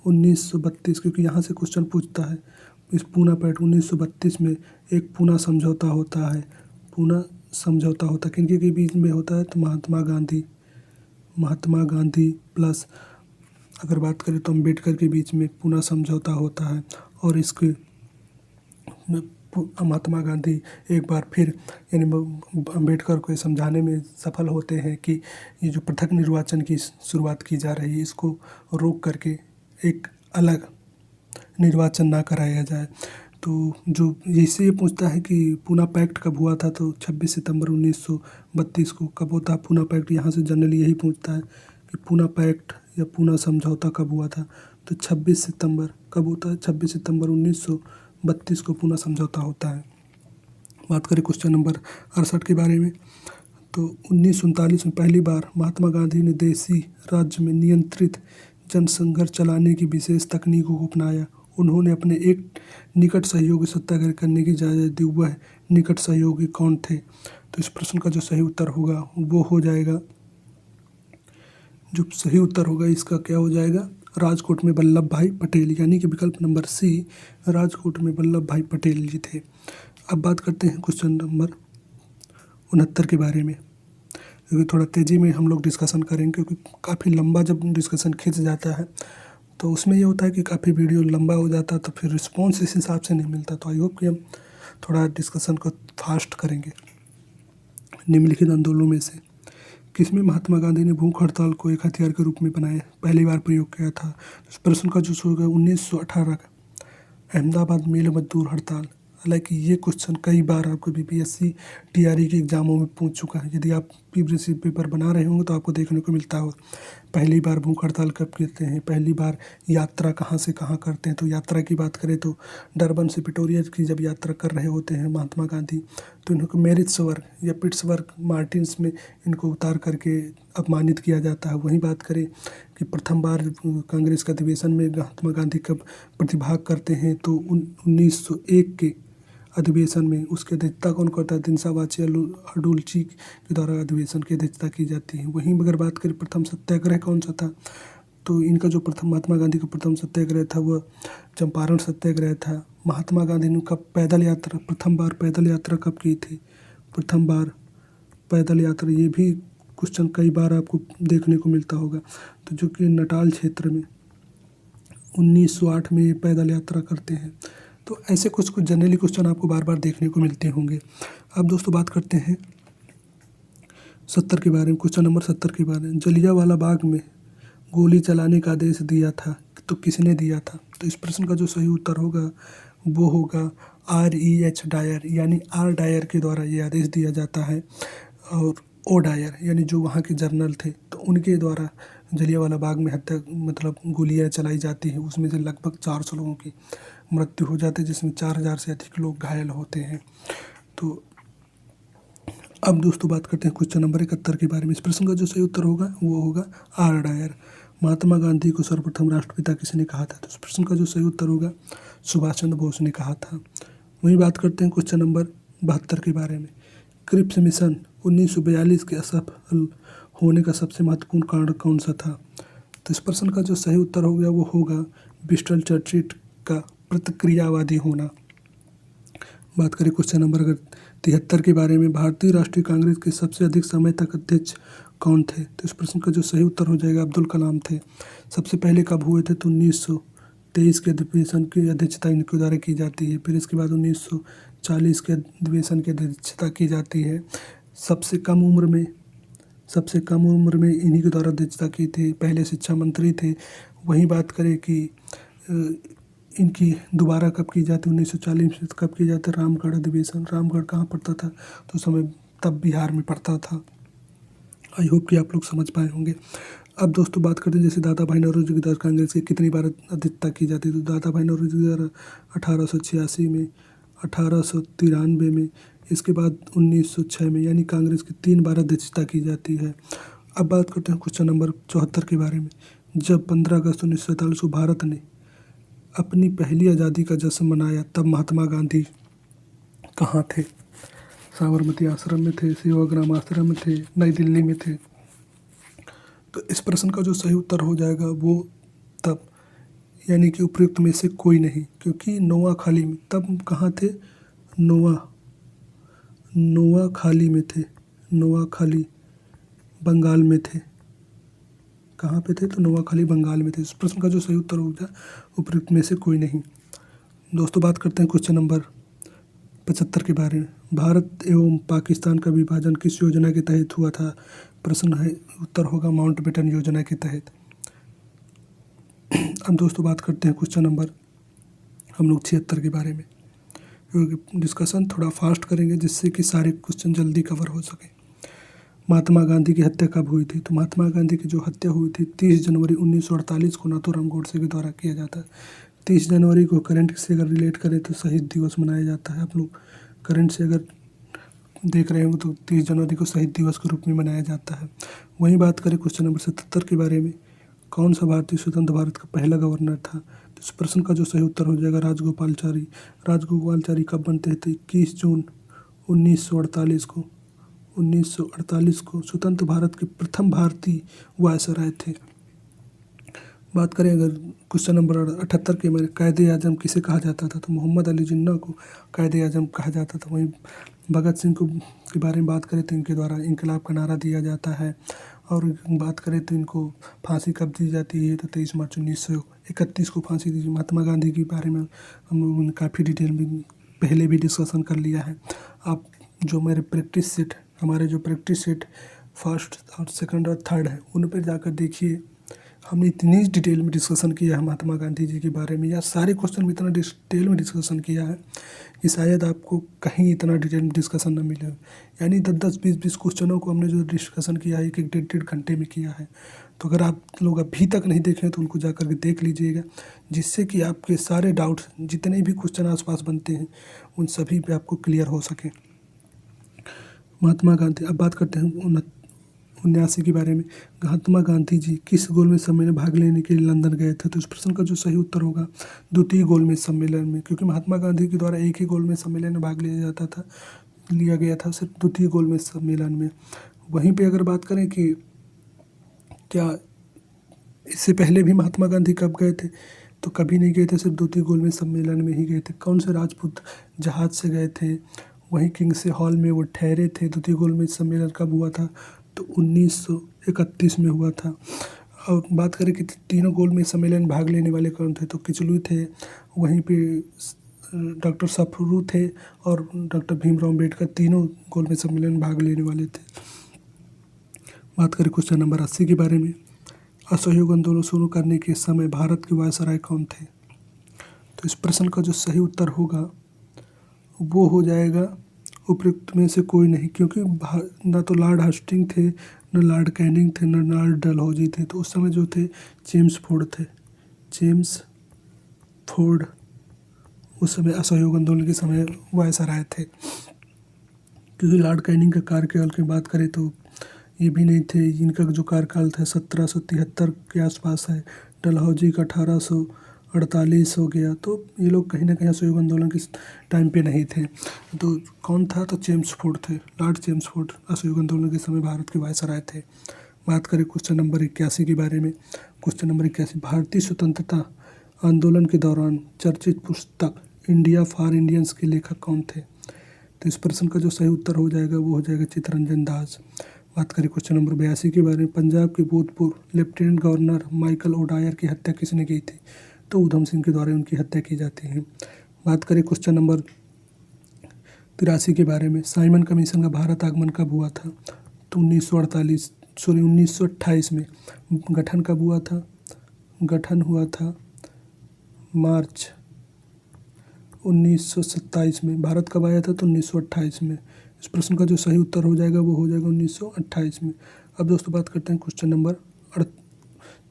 1932, क्योंकि यहाँ से क्वेश्चन पूछता है इस पूना पैक्ट 1932 में एक पूना समझौता होता है। किनके के बीच में होता है? तो महात्मा गांधी प्लस अगर बात करें तो अम्बेडकर के बीच में पूना समझौता होता है। और इसके महात्मा गांधी एक बार फिर यानी अम्बेडकर को समझाने में सफल होते हैं कि ये जो पृथक निर्वाचन की शुरुआत की जा रही है इसको रोक करके एक अलग निर्वाचन ना कराया जाए। तो जो जैसे ये पूछता है कि पूना पैक्ट कब हुआ था, तो 26 सितंबर 1932 को कब होता है पूना पैक्ट, यहाँ से जनरली यही पूछता है कि पूना पैक्ट या पूना समझौता कब हुआ था। तो 26 सितंबर कब होता है? 26 सितंबर 1932 को पूना समझौता होता है। बात करें क्वेश्चन नंबर 68 के बारे में, तो 1939 में पहली बार महात्मा गांधी ने देसी राज्य में नियंत्रित जनसंघर्ष चलाने की विशेष तकनीकों को अपनाया। उन्होंने अपने एक निकट सहयोगी सत्याग्रह करने की इजाज़त दी। वह निकट सहयोगी कौन थे? तो इस प्रश्न का जो सही उत्तर होगा वो हो जाएगा, जो सही उत्तर होगा इसका क्या हो जाएगा? राजकोट में वल्लभ भाई पटेल, यानी कि विकल्प नंबर सी, राजकोट में वल्लभ भाई पटेल जी थे। अब बात करते हैं क्वेश्चन नंबर 69 के बारे में, क्योंकि थोड़ा तेज़ी में हम लोग डिस्कशन करेंगे, क्योंकि काफ़ी लंबा जब डिस्कशन खिंच जाता है तो उसमें ये होता है कि काफ़ी वीडियो लंबा हो जाता है तो फिर रिस्पॉन्स इस हिसाब से नहीं मिलता। तो आई होप कि हम थोड़ा डिस्कशन को फास्ट करेंगे। निम्नलिखित आंदोलनों में से किसमें महात्मा गांधी ने भूख हड़ताल को एक हथियार के रूप में पहली बार प्रयोग किया था? इस प्रश्न का जो होगा 1918 का अहमदाबाद मिल मजदूर हड़ताल। हालांकि ये क्वेश्चन कई बार आपको बीपीएससी टीआरई के एग्जामों में पूछ चुका है। यदि आप प्रीवियस पेपर बना रहे होंगे तो आपको देखने को मिलता हो पहली बार भूख हड़ताल कब करते हैं, पहली बार यात्रा कहाँ से कहाँ करते हैं। तो यात्रा की बात करें तो डरबन से प्रिटोरिया की जब यात्रा कर रहे होते हैं महात्मा गांधी, तो इनको मेरिट्सबर्ग या पिट्सबर्ग मार्टिन्स में इनको उतार करके अपमानित किया जाता है। वहीं बात करें कि प्रथम बार कांग्रेस के अधिवेशन में महात्मा गांधी कब प्रतिभाग करते हैं, तो 1901 के अधिवेशन में। उसकी अध्यक्षता कौन करता है? दिनसावाची अडुल्ची के द्वारा अधिवेशन की अध्यक्षता की जाती है। वहीं अगर बात करें प्रथम सत्याग्रह कौन सा था, तो इनका जो प्रथम महात्मा गांधी का प्रथम सत्याग्रह था वह चंपारण सत्याग्रह था। महात्मा गांधी ने कब प्रथम बार पैदल यात्रा कब की थी? प्रथम बार पैदल यात्रा, ये भी क्वेश्चन कई बार आपको देखने को मिलता होगा। तो जो कि नटाल क्षेत्र में 1908 में ये पैदल यात्रा करते हैं। तो ऐसे कुछ जनरली क्वेश्चन आपको बार बार देखने को मिलते होंगे। अब दोस्तों बात करते हैं 70 के बारे में, क्वेश्चन नंबर 70 के बारे में। जलियांवाला बाग में गोली चलाने का आदेश दिया था तो किसने दिया था? तो इस प्रश्न का जो सही उत्तर होगा वो होगा REH डायर, यानी R डायर के द्वारा ये आदेश दिया जाता है। और O डायर यानी जो वहाँ के जर्नल थे तो उनके द्वारा जलियांवाला बाग में हत्या मतलब गोलियाँ चलाई जाती हैं। उसमें से लगभग 400 लोगों की मृत्यु हो जाती है, जिसमें 4000 से अधिक लोग घायल होते हैं। तो अब दोस्तों बात करते हैं क्वेश्चन नंबर 71 के बारे में। इस प्रश्न का जो सही उत्तर होगा वो होगा R डायर। महात्मा गांधी को सर्वप्रथम राष्ट्रपिता किसने कहा था? तो इस प्रश्न का जो सही उत्तर होगा सुभाष चंद्र बोस ने कहा था। वहीं बात करते हैं क्वेश्चन नंबर 72 के बारे में। क्रिप्स मिशन 1942 के असफल होने का सबसे महत्वपूर्ण कारण कौन सा था? तो इस प्रश्न का जो सही उत्तर हो गया वो होगा ब्रिस्टल चर्चिट का प्रतिक्रियावादी होना। बात करें क्वेश्चन नंबर अगर 73 के बारे में, भारतीय राष्ट्रीय कांग्रेस के सबसे अधिक समय तक अध्यक्ष कौन थे? तो इस प्रश्न का जो सही उत्तर हो जाएगा अब्दुल कलाम थे। सबसे पहले कब हुए थे? तो 1923 के अधिवेशन की अध्यक्षता इनके द्वारा की जाती है। फिर इसके बाद 1940 के अधिवेशन की अध्यक्षता की जाती है। सबसे कम उम्र में इन्हीं के द्वारा अध्यक्षता की थी। पहले शिक्षा मंत्री थे। वहीं बात करें कि इनकी दोबारा कब की जाती है, 1940 में कब की जाती है? रामगढ़ अधिवेशन। रामगढ़ कहाँ पड़ता था? तो उस समय तब बिहार में पड़ता था। आई होप कि आप लोग समझ पाए होंगे। अब दोस्तों बात करते हैं जैसे दादा भाई नौरोजी की द्वारा कांग्रेस की कितनी बार अध्यक्षता की जाती है? तो दादा भाई नौरोजी के द्वारा 1886 में, 1893 में, इसके बाद 1906 में, यानी कांग्रेस की 3 बार अध्यक्षता की जाती है। अब बात करते हैं क्वेश्चन नंबर 74 के बारे में। जब 15 अगस्त 1947 को भारत ने अपनी पहली आज़ादी का जश्न मनाया तब महात्मा गांधी कहाँ थे? साबरमती आश्रम में थे, सेवाग्राम आश्रम में थे, नई दिल्ली में थे? तो इस प्रश्न का जो सही उत्तर हो जाएगा वो तब, यानी कि उपयुक्त में से कोई नहीं, क्योंकि नोआखाली में। तब कहाँ थे? नोआखाली में थे। नोआखाली बंगाल में थे। कहाँ पे थे? तो नोआखाली बंगाल में थे। इस प्रश्न का जो सही उत्तर होगा उपयुक्त में से कोई नहीं। दोस्तों बात करते हैं क्वेश्चन नंबर 75 के बारे में। भारत एवं पाकिस्तान का विभाजन किस योजना के तहत हुआ था? प्रश्न है, उत्तर होगा माउंटबेटन योजना के तहत। अब दोस्तों बात करते हैं क्वेश्चन नंबर हम लोग 76 के बारे में। डिस्कशन थोड़ा फास्ट करेंगे जिससे कि सारे क्वेश्चन जल्दी कवर हो सके। महात्मा गांधी की हत्या कब हुई थी? तो महात्मा गांधी की जो हत्या हुई थी 30 जनवरी 1948 को नाथूराम गोडसे के द्वारा किया जाता है। 30 जनवरी को करंट से अगर रिलेट करें तो शहीद दिवस मनाया जाता है। आप लोग करंट से अगर देख रहे होंगे तो 30 जनवरी को शहीद दिवस के रूप में मनाया जाता है। वहीं बात करें क्वेश्चन नंबर 77 के बारे में, कौन सा भारतीय स्वतंत्र भारत का पहला गवर्नर था? तो इस प्रश्न का जो सही उत्तर हो जाएगा राजगोपालचारी। राजगोपालचारी कब बनते थे? 21 जून 1948 को स्वतंत्र भारत के प्रथम भारतीय वायसराय थे। बात करें अगर क्वेश्चन नंबर 78 के बारे में, कायदे आजम किसे कहा जाता था? तो मोहम्मद अली जिन्ना को कायदे आजम कहा जाता था। वहीं भगत सिंह को के बारे में बात करें तो इनके द्वारा इनकलाब का नारा दिया जाता है। और बात करें तो इनको फांसी कब दी जाती है? तो 23 मार्च 1931 को फांसी दी। महात्मा गांधी के बारे में हम लोगों ने काफ़ी डिटेल में पहले भी डिस्कशन कर लिया है। आप जो हमारे जो प्रैक्टिस सेट फर्स्ट और सेकंड और थर्ड है उन पर जाकर देखिए। हमने इतनी डिटेल में डिस्कशन किया है महात्मा गांधी जी के बारे में, या सारे क्वेश्चन में इतना डिटेल में डिस्कशन किया है कि शायद आपको कहीं इतना डिटेल में डिस्कशन न मिले। यानी 10-10, 20-20 क्वेश्चनों को हमने जो डिस्कशन किया है 1-1, 1.5 घंटे में किया है। तो अगर आप लोग अभी तक नहीं देखे तो उनको जा कर के देख लीजिएगा, जिससे कि आपके सारे डाउट्स जितने भी क्वेश्चन आसपास बनते हैं उन सभी पे आपको क्लियर हो सके। महात्मा गांधी, अब बात करते हैं 79 के बारे में। महात्मा गांधी जी किस गोलमेज सम्मेलन में भाग लेने के लिए लंदन गए थे? तो इस प्रश्न का जो सही उत्तर होगा द्वितीय गोलमेज सम्मेलन में, क्योंकि महात्मा गांधी के द्वारा एक ही गोलमेज सम्मेलन में भाग लिया गया था सिर्फ द्वितीय गोलमेज सम्मेलन में। वहीं पे अगर बात करें कि क्या इससे पहले भी महात्मा गांधी कब गए थे? तो कभी नहीं गए थे, सिर्फ द्वितीय गोलमेज सम्मेलन में ही गए थे। कौन से राजपूत जहाज से गए थे? वहीं किंग्स हॉल में वो ठहरे थे। द्वितीय गोलमेज सम्मेलन कब हुआ था? तो 1931 में हुआ था। और बात करें कि तीनों गोलमेज सम्मेलन में भाग लेने वाले कौन थे? तो किचलू थे, वहीं पे डॉक्टर सफरू थे और डॉक्टर भीमराव अम्बेडकर, तीनों गोलमेज सम्मेलन में भाग लेने वाले थे। बात करें क्वेश्चन नंबर 80 के बारे में। असहयोग आंदोलन शुरू करने के समय भारत के वायसराय कौन थे? तो इस प्रश्न का जो सही उत्तर होगा वो हो जाएगा उपयुक्त में से कोई नहीं, क्योंकि ना तो लॉर्ड हास्टिंग थे, न लॉर्ड कैनिंग थे, न लॉर्ड डलहौजी थे। तो उस समय जो थे जेम्स फोर्ड थे। जेम्स फोर्ड उस समय असहयोग आंदोलन के समय वायसराय थे। क्योंकि लॉर्ड कैनिंग का कार्यकाल की बात करें तो ये भी नहीं थे। इनका जो कार्यकाल था 1773 के आसपास है। डलहौजी का 1948 हो गया। तो ये लोग कहीं ना कहीं असहयोग आंदोलन के टाइम पे नहीं थे। तो कौन था? तो चेम्सफोर्ड थे, लॉर्ड चेम्सफोर्ड असहयोग आंदोलन के समय भारत के वायसराय थे। बात करें क्वेश्चन नंबर 81 के बारे में। क्वेश्चन नंबर 81, भारतीय स्वतंत्रता आंदोलन के दौरान चर्चित पुस्तक इंडिया फॉर इंडियंस के लेखक कौन थे? तो इस प्रश्न का जो सही उत्तर हो जाएगा वो हो जाएगा चित्तरंजन दास। बात करें क्वेश्चन नंबर 82 के बारे में। पंजाब के भूतपूर्व लेफ्टिनेंट गवर्नर माइकल ओडायर की हत्या किसने की थी? तो ऊधम सिंह के द्वारा उनकी हत्या की जाती है। बात करें क्वेश्चन नंबर 83 के बारे में। साइमन कमीशन का भारत आगमन कब हुआ था? तो 1928 में। गठन कब हुआ था? गठन हुआ था मार्च 1927 में। भारत कब आया था? तो 1928 में। इस प्रश्न का जो सही उत्तर हो जाएगा वो हो जाएगा 1928 में। अब दोस्तों बात करते हैं क्वेश्चन नंबर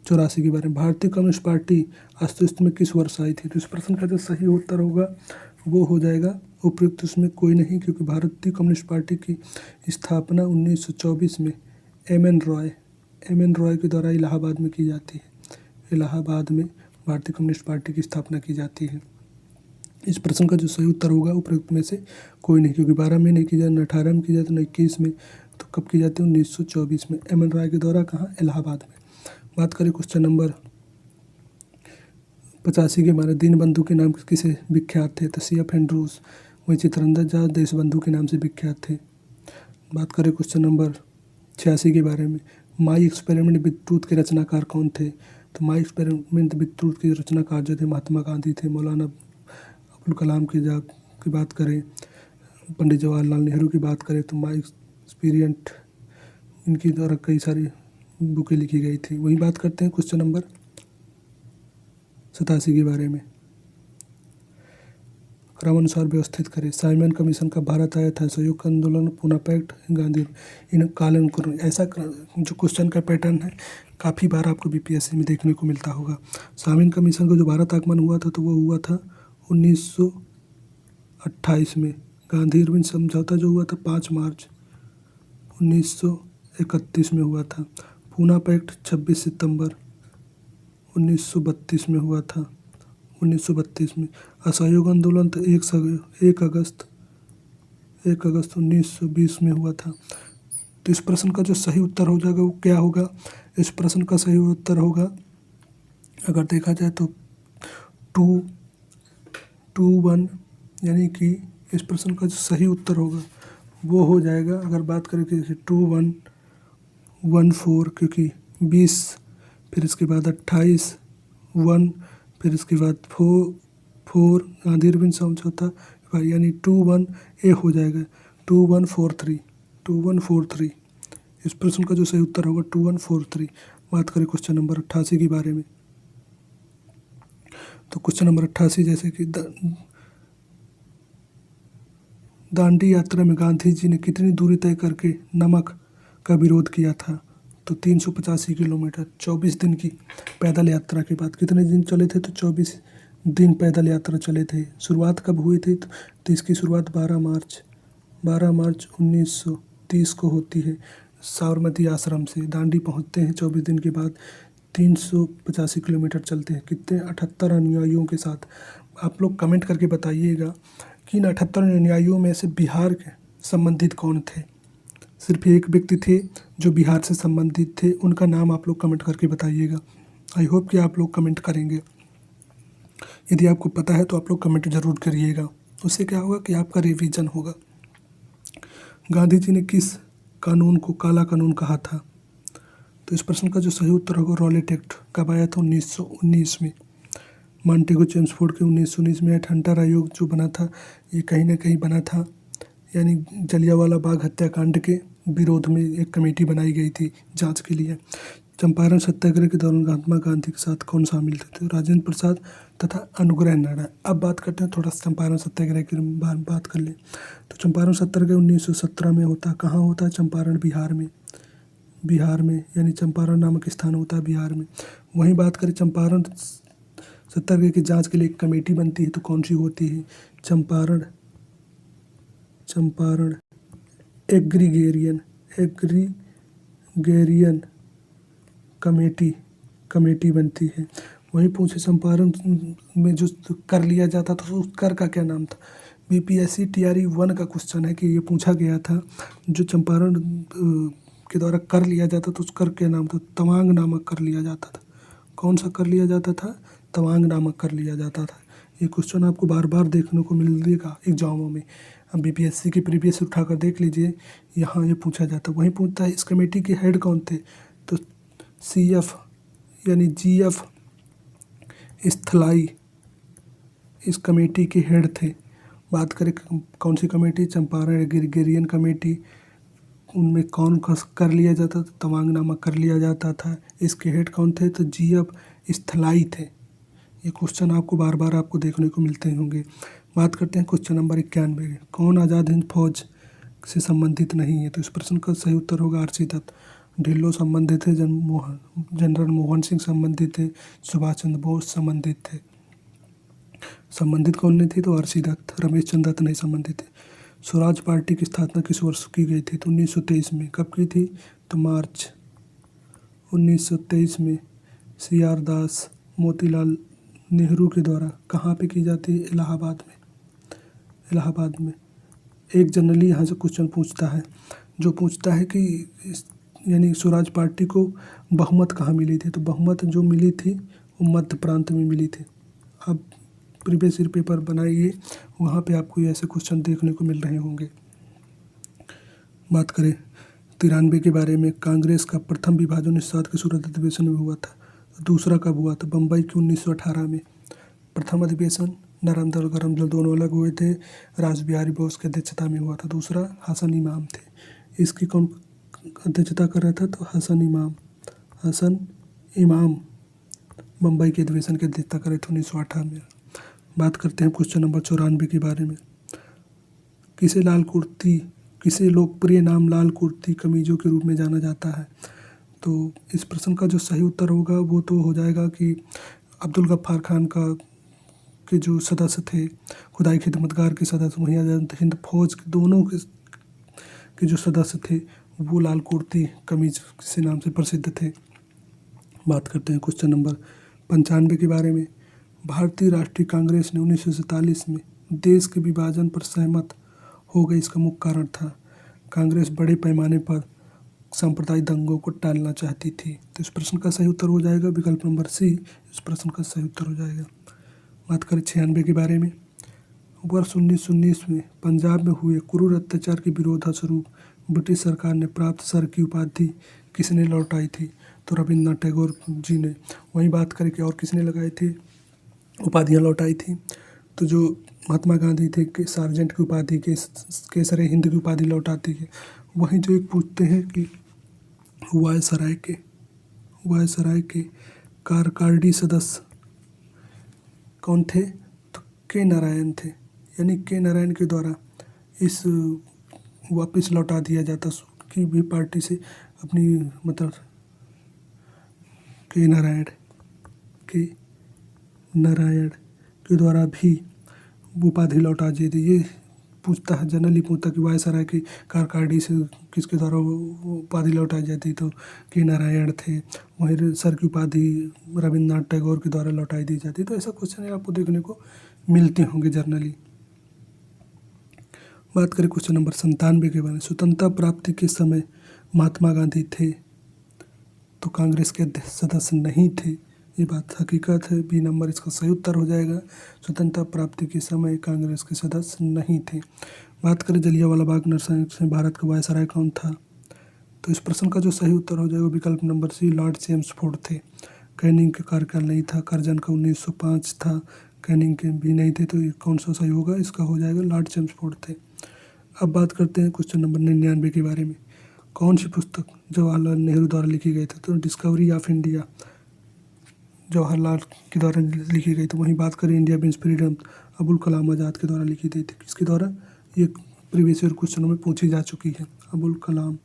84 के बारे में। भारतीय कम्युनिस्ट पार्टी अस्तित्व में किस वर्ष आई थी? तो इस प्रश्न का जो सही उत्तर होगा वो हो जाएगा उपयुक्त उसमें कोई नहीं, क्योंकि भारतीय कम्युनिस्ट पार्टी की स्थापना 1924 में एम एन रॉय के द्वारा इलाहाबाद में की जाती है। इलाहाबाद में भारतीय कम्युनिस्ट पार्टी की स्थापना की जाती है। इस प्रश्न का जो सही उत्तर होगा उपयुक्त में से कोई नहीं, क्योंकि 12 में नहीं की जाती, न 18 में की जाती, न 21 में। तो कब की जाती है? 1924 में एम एन रॉय के द्वारा। कहाँ? इलाहाबाद में। बात करें क्वेश्चन नंबर 85 के बारे में। दीनबंधु के नाम किसे विख्यात थे? तो C.F. एंड्रूज। वही चित्तरंजन दास देशबंधु के नाम से विख्यात थे। बात करें क्वेश्चन नंबर 86 के बारे में। माई एक्सपेरिमेंट विद ट्रूथ के रचनाकार कौन थे? तो माई एक्सपेरिमेंट विद ट्रूथ के रचनाकार जो थे महात्मा गांधी थे। मौलाना अब्दुल कलाम की बात करें, पंडित जवाहरलाल नेहरू की बात करें, तो माई एक्सपीरियंट इनकी द्वारा कई सारी बुकें लिखी गई थी। वही बात करते हैं क्वेश्चन नंबर 87 के बारे में। क्रमानुसार व्यवस्थित करें। साइमन कमीशन का भारत आया था, सहयोग आंदोलन, पूना पैक्ट, गांधी इन कालानुक्रम। ऐसा जो क्वेश्चन का पैटर्न है काफ़ी बार आपको बीपीएससी में देखने को मिलता होगा। साइमन कमीशन का जो भारत आगमन हुआ था तो वो हुआ था 1928 में। गांधी इरविन समझौता जो हुआ था 5 मार्च 1931 में हुआ था। पूना पैक्ट 26 सितंबर 1932 में हुआ था। 1932 में। असहयोग आंदोलन तो 1 अगस्त 1920 में हुआ था। तो इस प्रश्न का जो सही उत्तर हो जाएगा वो क्या होगा? इस प्रश्न का सही उत्तर होगा, अगर देखा जाए तो 2-1, यानी कि इस प्रश्न का जो सही उत्तर होगा वो हो जाएगा, अगर बात करें कि जैसे 2-1-1-4, क्योंकि 20, फिर इसके बाद 28, 1, फिर इसके बाद 4 गांधी इरविन समझौता, यानी 2-1 ए हो जाएगा। 2-1-4-3 इस प्रश्न का जो सही उत्तर होगा 2-1-4-3। बात करें क्वेश्चन नंबर 88 के बारे में। तो क्वेश्चन नंबर 88 जैसे कि दांडी यात्रा में गांधी जी ने कितनी दूरी तय करके नमक का विरोध किया था? तो 385 किलोमीटर। 24 दिन की पैदल यात्रा के बाद कितने दिन चले थे? तो 24 दिन पैदल यात्रा चले थे। शुरुआत कब हुई थी? तो इसकी शुरुआत 12 मार्च 1930 को होती है। साबरमती आश्रम से दांडी पहुंचते हैं। 24 दिन के बाद 385 किलोमीटर चलते हैं। कितने? 78 अनुयायियों के साथ। आप लोग कमेंट करके बताइएगा कि इन 78 अनुयायियों में से बिहार के संबंधित कौन थे? सिर्फ एक व्यक्ति थे जो बिहार से संबंधित थे, उनका नाम आप लोग कमेंट करके बताइएगा। आई होप कि आप लोग कमेंट करेंगे। यदि आपको पता है तो आप लोग कमेंट जरूर करिएगा। उससे क्या होगा कि आपका रिवीजन होगा। गांधी जी ने किस कानून को काला कानून कहा था? तो इस प्रश्न का जो सही उत्तर होगा रॉलेट एक्ट। कब आया था? 1919 में। मॉन्टेगो चेम्सफोर्ड के 1919 में। हंटर आयोग जो बना था ये कहीं ना कहीं बना था, यानी जलियांवाला बाग हत्याकांड के विरोध में एक कमेटी बनाई गई थी जांच के लिए। चंपारण सत्याग्रह के दौरान महात्मा गांधी के साथ कौन शामिल थे? तो राजेंद्र प्रसाद तथा अनुग्रह नारायण। अब बात करते हैं थोड़ा सा चंपारण सत्याग्रह की बात कर लें। तो चंपारण सत्याग्रह 1917 में होता। कहाँ होता है? चंपारण, बिहार में, यानी चंपारण नामक स्थान होता है बिहार में। वहीं बात करें चंपारण सत्याग्रह की जांच के लिए एक कमेटी बनती है, तो कौन सी होती है? चंपारण एग्रीगेरियन कमेटी बनती है। वहीं पूछे चंपारण में जो कर लिया जाता था उस कर का क्या नाम था। बीपीएससी टीआरई 1 का क्वेश्चन है कि ये पूछा गया था जो चंपारण के द्वारा कर लिया जाता था उस कर क्या नाम था। तवांग नामक कर लिया जाता था। कौन सा कर लिया जाता था? तवांग नामक कर लिया जाता था। ये क्वेश्चन आपको बार बार देखने को मिलेगा एग्जामों में। अब बीपीएससी की प्रीवियस उठाकर देख लीजिए, यहाँ ये पूछा जाता है। वहीं पूछता है इस कमेटी के हेड कौन थे, तो सीएफ यानी जीएफ स्थलाई इस कमेटी के हेड थे। बात करें कौन सी कमेटी, चंपारण गिरगिरियन कमेटी, उनमें कौन कर लिया जाता था, तवांग नामक कर लिया जाता था। इसके हेड कौन थे, तो जीएफ स्थलाई थे। ये क्वेश्चन आपको बार बार आपको देखने को मिलते होंगे। बात करते हैं क्वेश्चन नंबर 91, कौन आज़ाद हिंद फौज से संबंधित नहीं है, तो इस प्रश्न का सही उत्तर होगा आरसी दत्त। ढिल्लो संबंधित थे, जनरल मोहन सिंह संबंधित थे, सुभाष चंद्र बोस संबंधित थे। संबंधित कौन नहीं थे, तो आरसी दत्त। रमेश चंद्र दत्त नहीं संबंधित थे। स्वराज पार्टी की स्थापना किस वर्ष की गई थी, तो 1923 में। कब की थी, तो मार्च 1923 में। CR दास मोतीलाल नेहरू के द्वारा कहाँ पे की जाती है, इलाहाबाद में। इलाहाबाद में। एक जनरली यहाँ से क्वेश्चन पूछता है जो पूछता है कि यानी स्वराज पार्टी को बहुमत कहाँ मिली थी, तो बहुमत जो मिली थी वो मध्य प्रांत में मिली थी। अब प्रीवियस ईयर पेपर बनाइए, वहाँ पे आपको ऐसे क्वेश्चन देखने को मिल रहे होंगे। बात करें 93 के बारे में, कांग्रेस का प्रथम विभाजन 1907 के सूरत अधिवेशन में हुआ था। दूसरा कब हुआ था, बम्बई की 1918 में। प्रथम अधिवेशन नरम दल गरम दल दोनों अलग हुए थे, राज बिहारी बोस की अध्यक्षता में हुआ था। दूसरा हसन इमाम थे। इसकी कौन अध्यक्षता कर रहा था, तो हसन इमाम बम्बई के अधिवेशन की अध्यक्षता करे थे 1918 में। बात करते हैं क्वेश्चन नंबर 94 के बारे में, किसे लोकप्रिय नाम लाल कुर्ती कमीजों के रूप में जाना जाता है, तो इस प्रश्न का जो सही उत्तर होगा वो तो हो जाएगा कि अब्दुल गफ्फार खान के जो सदस्य थे, खुदाई खिदमतगार के सदस्य, वहीं आज़ाद हिंद फौज के दोनों के जो सदस्य थे वो लाल कुर्ती कमीज के नाम से प्रसिद्ध थे। बात करते हैं क्वेश्चन नंबर 95 के बारे में, भारतीय राष्ट्रीय कांग्रेस ने 1947 में देश के विभाजन पर सहमत हो गई। इसका मुख्य कारण था कांग्रेस बड़े पैमाने पर सांप्रदायिक दंगों को टालना चाहती थी। तो इस प्रश्न का सही उत्तर हो जाएगा विकल्प नंबर सी, इस प्रश्न का सही उत्तर हो जाएगा। बात करें 96 के बारे में, वर्ष 1919 में पंजाब में हुए क्रूर अत्याचार के विरोधास्वरूप ब्रिटिश सरकार ने प्राप्त सर की उपाधि किसने लौटाई थी, तो रविन्द्रनाथ टैगोर जी ने। वहीं बात करें कि और किसने लगाई थी उपाधियाँ लौटाई थी, तो जो महात्मा गांधी थे कि सार्जेंट की उपाधि केसरे हिंद की उपाधि लौटाती है। वहीं जो एक पूछते हैं कि वायसराय के कारकार्डी सदस्य कौन थे, तो के नारायण थे। यानी के नारायण के द्वारा इस वापस लौटा दिया जाता कि भी पार्टी से अपनी मतलब के नारायण के द्वारा भी उपाधि लौटा दी थी। ये पूछता है जनरली पूछता कि वायसराय की कारकार्डी से किसके द्वारा उपाधि लौटाई जाती, तो के नारायण थे। वहीं सर की उपाधि रविन्द्रनाथ टैगोर के द्वारा लौटाई दी जाती। तो ऐसा क्वेश्चन आपको देखने को मिलते होंगे जनरली। बात करें क्वेश्चन नंबर 97 के बारे में, स्वतंत्रता प्राप्ति के समय महात्मा गांधी थे तो कांग्रेस के सदस्य नहीं थे। ये बात हकीकत है, बी नंबर इसका सही उत्तर हो जाएगा। स्वतंत्रता प्राप्ति के समय कांग्रेस के सदस्य नहीं थे। बात करें जलियांवाला बाग नरसंहार में भारत का वायसराय कौन था, तो इस प्रश्न का जो सही उत्तर हो जाएगा विकल्प नंबर सी, लॉर्ड चेम्सफोर्ड थे। कैनिंग के कार्यकाल नहीं था, करजन का 1905 था, कैनिंग के भी नहीं थे। तो ये कौन सा सही होगा, इसका हो जाएगा लॉर्ड चेम्सफोर्ड थे। अब बात करते हैं क्वेश्चन नंबर 99 के बारे में, कौन सी पुस्तक जवाहरलाल नेहरू द्वारा लिखी गई थी, तो डिस्कवरी ऑफ इंडिया जवाहरलाल के द्वारा लिखी गई थी। वहीं बात करें India means freedom, Abul Kalam Azad के द्वारा लिखी गई थी। किसके द्वारा, ये प्रीवियस ईयर क्वेश्चनों में पूछी जा चुकी है। अबुल कलाम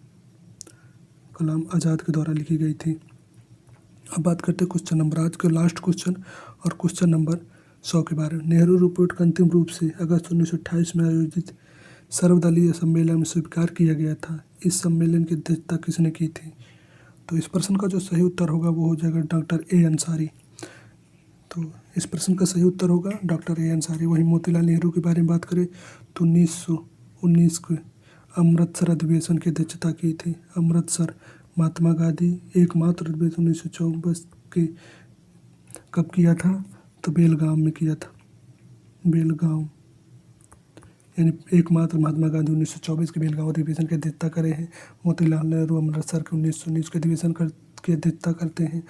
आज़ाद के द्वारा लिखी गई थी। अब बात करते हैं क्वेश्चन नंबर आज के लास्ट क्वेश्चन और क्वेश्चन नंबर 100 के बारे में। नेहरू रिपोर्ट का अंतिम रूप से अगस्त 1928 में आयोजित सर्वदलीय सम्मेलन में स्वीकार किया गया था। इस सम्मेलन की अध्यक्षता किसने की थी, तो इस प्रश्न का जो सही उत्तर होगा वो हो जाएगा डॉक्टर ए अंसारी। तो इस प्रश्न का सही उत्तर होगा डॉक्टर ए अंसारी। वहीं मोतीलाल नेहरू के बारे में बात करें तो 1919 के अमृतसर अधिवेशन की अध्यक्षता की थी। अमृतसर। महात्मा गांधी एकमात्र अधिवेशन 1924 के कब किया था? तो बेलगाम में किया था। बेलगाम यानी एकमात्र महात्मा गांधी 1924 के बेलगाम अधिवेशन की अध्यक्षता करे हैं। मोतीलाल नेहरू अमृतसर के 1919 के अधिवेशन की अध्यक्षता करते हैं।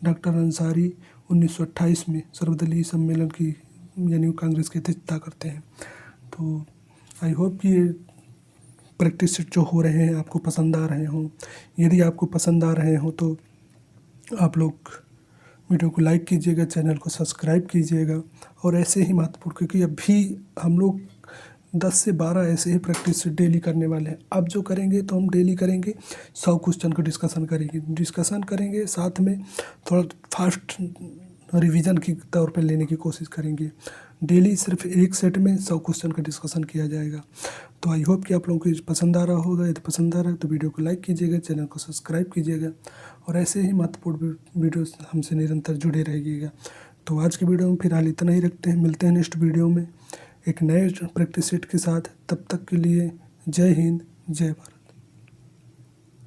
डॉक्टर अंसारी 1928 में सर्वदलीय सम्मेलन की यानी कांग्रेस की अध्यक्षता करते हैं। तो आई होप कि ये प्रैक्टिस सेट जो हो रहे हैं आपको पसंद आ रहे हों। यदि आपको पसंद आ रहे हों तो आप लोग वीडियो को लाइक कीजिएगा, चैनल को सब्सक्राइब कीजिएगा। और ऐसे ही महत्वपूर्ण, क्योंकि अभी हम लोग 10 से 12 ऐसे ही प्रैक्टिस डेली करने वाले हैं। अब जो करेंगे तो हम डेली करेंगे 100 क्वेश्चन का डिस्कशन करेंगे, साथ में थोड़ा फास्ट रिवीजन की तौर पर लेने की कोशिश करेंगे। डेली सिर्फ एक सेट में 100 क्वेश्चन का डिस्कशन किया जाएगा। तो आई होप कि आप लोगों को पसंद आ रहा होगा। यदि पसंद आ रहा है तो वीडियो को लाइक कीजिएगा, चैनल को सब्सक्राइब कीजिएगा और ऐसे ही महत्वपूर्ण वीडियोस हमसे निरंतर जुड़े रहिएगा। तो आज की वीडियो में फिलहाल इतना ही रखते हैं। मिलते हैं नेक्स्ट वीडियो में एक नए प्रैक्टिस सेट के साथ। तब तक के लिए जय हिंद, जय भारत।